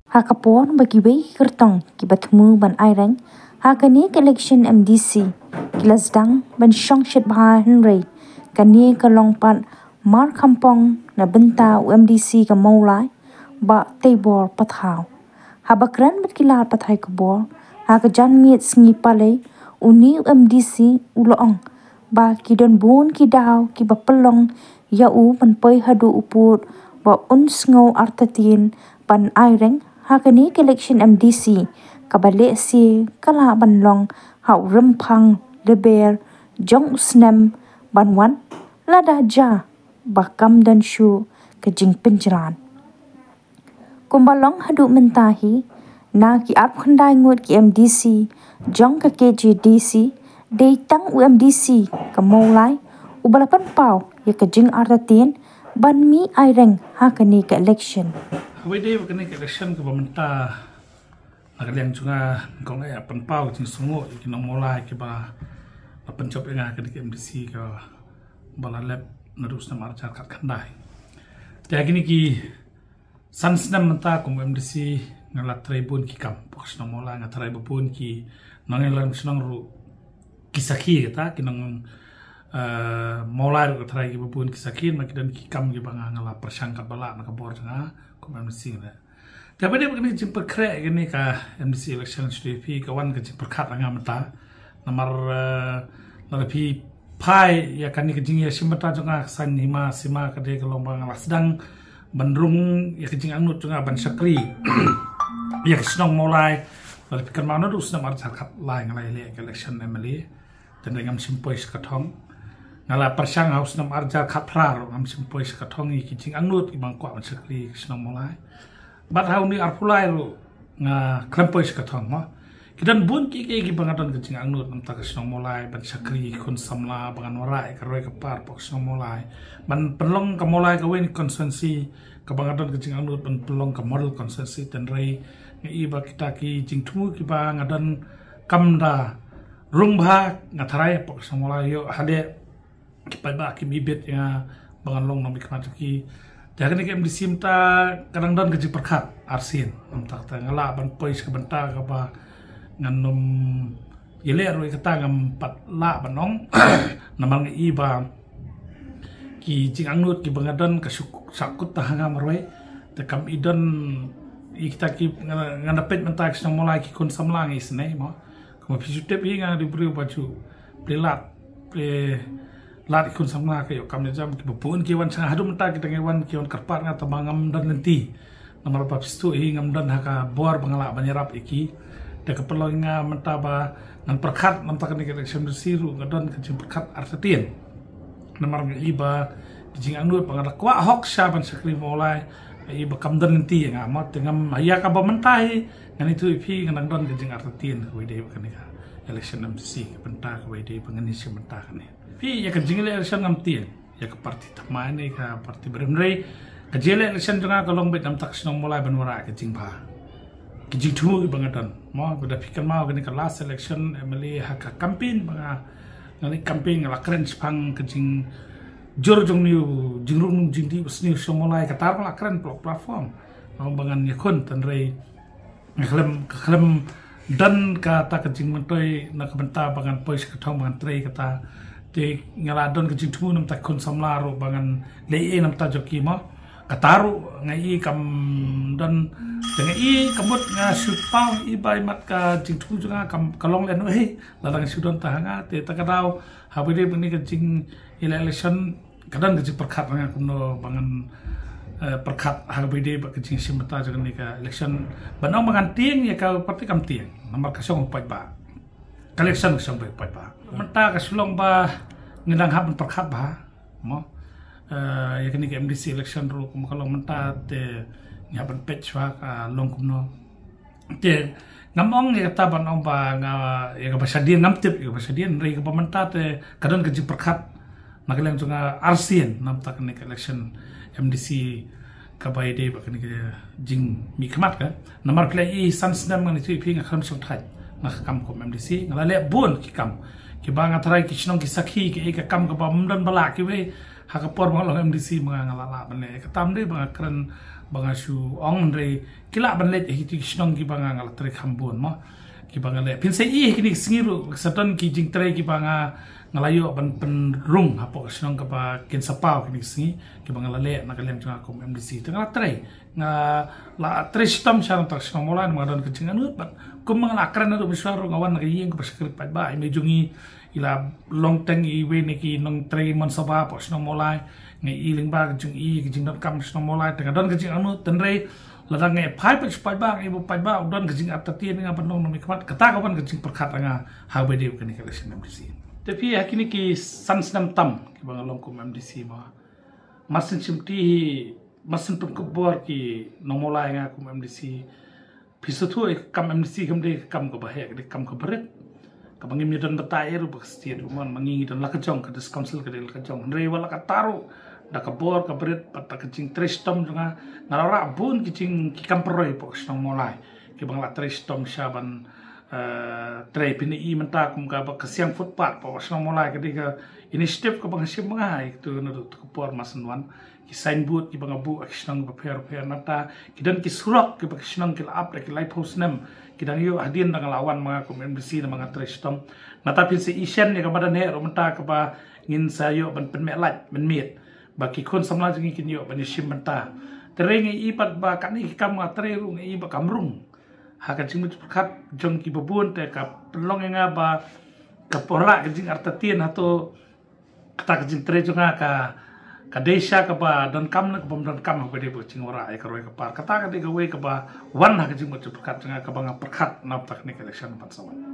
Hakapon bagi wei kertong ki batmu ban aireng hakani election MDC kilasdang ban shongshet bah henry kani kalongpan mar kampong na benta UMDC ka maulai ba tebor pathau habakran bat kilar pathai kubor haka janmit sngi pale uni UMDC uloong ba kidon bun kidaw ki bapelong ya u ban poi hadu uput ba unsngo artatin ban aireng hakani election MDC kabale si kala banlong hau rempang leber jong usnem banwan lada ja bakam dan shu kejing penjalan kumbalong hadu mentahi na ki ap khandai ngut ki MDC jong ka KGDC de tang UMDC kamolai ubalapan pau ya kejing artatin ban mi aireng hakani ke election Hawai wakani ke election ke pemerintah agak juga kong ya penpau jing sungu kita mulai ke ba pencop yang ke MDC ke balalep narus nama arca kat kandai. Jadi gini ki sansnam mentah kum MDC ngalat tribun ki kam pokok mulai ngat tribun ki nangelan senang ru kisaki kita kinang mulai ru tribun kisaki makidan ki kam ki banga ngalat persangkat balak nak bor janga MDC lah. Tapi dia begini jemput krek gini kah MDC election SDP kawan ke jemput kat angam mata nomor lebih pai ya kan ni kejing ya simata juga san hima sima kade gelombang lah sedang bandrung ya kejing anut juga ban sakri ya senang mulai lebih kan mana tu senang arca kat lain ngalai election MLA dan dengan simpoi sekatong ngala persang haus nam arja khatrar ngam simpoi sekatong i kicing angut ibang kwa ban sekli senang mulai bat hau ni arpulai lu nga klempoi sekatong ma kidan bun ki bangadon kicing angut nam ta senang mulai ban sekli kun samla bangan warai karoi kapar pok senang mulai ban pelong ka mulai ka wen konsensi ka bangadon kicing angut ban pelong ka model konsensi dan rei ngi ba kita ki jing tumu ki bangadon kamda rungba ngatarai pok senang mulai yo hade kipai ba kim ibet ya bangan long namik mataki jadi ni kem disimta kadang dan keji perkat arsin nam tak ngala ban pois ke benta ka ba nganom yele ro kata ngam pat la banong namang iba ki jing angut ki bangadan ka sakut tahanga marwai te kam idon kita ki ngandapet mentak senang mulai ki kun samlang isne mo kuma pisutep hinga diberi baju pelat lat ikun sama kayo kami jam kibupun kiwan sang hadu mentak kita kiwan kiwan kerpat ngata mangam dan nanti nomor bab situ ngam dan haka bor bangala banyarap iki de keperluan nga mentaba ngan perkat nampak ni election siru ngadon kecing perkat artetien nomor iba jing anut bangala kwa hok saban sakri mulai iba kam dan nanti ngamat dengan aya ka ba mentai ngan itu ipi ngan don kecing artetien wede kan election MDC pentak wede pengeni sementara ni pi ya kejing election ngam tien ya ke parti tamai ni ka parti beremrei kejing election juga kalong bet nam tak senong mulai benwara kejing ba kejing tu bangadan mo beda pikir mau gini ke last election MLA haka campaign banga ngani campaign ngala keren sepang kejing jor jong niu jingrung jingdi usni mulai katar ngala keren platform mau bangan yakun tanrei ngeklem dan kata kejing mentoi nak benta bangan pois ketong bangan trei kata de ngaladon kejing tumu nam takun samlaro bangan lei nam ta joki ma kataru ngai kam dan dengan i kamut nga supau ibai mat ka jing tumu juga kam kalong len ladang sudon tahanga te takadau habide beni kejing election kadang kejing perkat nga kuno bangan perkat habide ba kejing simata juga ni ka election banong bangan tieng ya ka parti kam tieng nomor kasong upai ba election kasong upai ba menta kasulong ba ngedang hab perkat ba mo ya kini ke MDC election ru kum kalau menta te nyaban page wa ka long kumno te ngamong ya ta ban ong ba nga ya ka basadian ngamtip ya basadian rei ka menta te kadon ke perkat magaleng junga arsien nam ta kini ke election MDC kabai de ba kini ke jing mi khamat ka nomor play sansnam ngani tu pi ngakam song thai nak kam ko MDC ngala le bon ki kam ki bang atrai ki chnong ki sakhi ki ka kam ka bam dan bala ki we hakapor bang long MDC mga ngalala banle katam de bang keren bang shu ong re kila banle hiti snong ki bang ngal tre khambun mo ki bang le pin se I kini singiru satan ki jing tre ki bang ngalayo ban penrung hapo snong ka ba kin sapau kini singi ki bang le na kalem chung akum MDC tengah tre nga la tre stam shan tak snong molan madan kecing anu ban kum mang akran ru biswaru ngawan ngi yeng ko paskrip pa ba me jungi ila long teng I we ne ki nong tre mon saba po snong molai ngai I ling ba jung I ki jing dot kam snong molai tengah don kecing anu tenre ladang ngai pai pa spai ba ibu pai ba don kecing atati nga panong no mikmat kata kapan kecing perkhat nga ha be de kini collection MDC tapi hakini ki sansnam tam ki bang long kum MDC ma masin chimti masin pekebor ki nong molai nga kum MDC pisatu kam MDC kamde kam ko bahaya kam ko berit kabang imi dan betai ru bakstian umon mangi dan lakajong ka dis council ka lakajong re wala ka taru da ka bor ka berit pata kecing tristom juga ngarara bun kicing ki kamperoi po snong molai ki bang la tristom syaban tre pini I menta kum ka ba kasiang footpath po snong molai ka diga initiative ka bang sim ngai tu na ka por masanwan ki signboard ki bang abu snong ba per nata ki dan ki surak ki ba snong ki up ki live post nem kidang yo hadin dengan lawan mga kum MDC na mga tristom natapin si isyan ni kamadan he romenta ka ba ngin sayo ban penmelat menmit baki kon samla jingi kinyo ban isim menta terengi ipat ba kani kam ngatre ru ngi ba kamrung haka jing perkat jong ki babun te ka pelong nga ba ka pora jing artatien hato kata jing tre jonga ka desa ka ba dan kam na bom dan kam ba de bo jing ora ai ka roi ka par kata ka de ka we ka ba wan ha ka jing mo perkat jonga ka ba nga perkat na teknik election pan sawan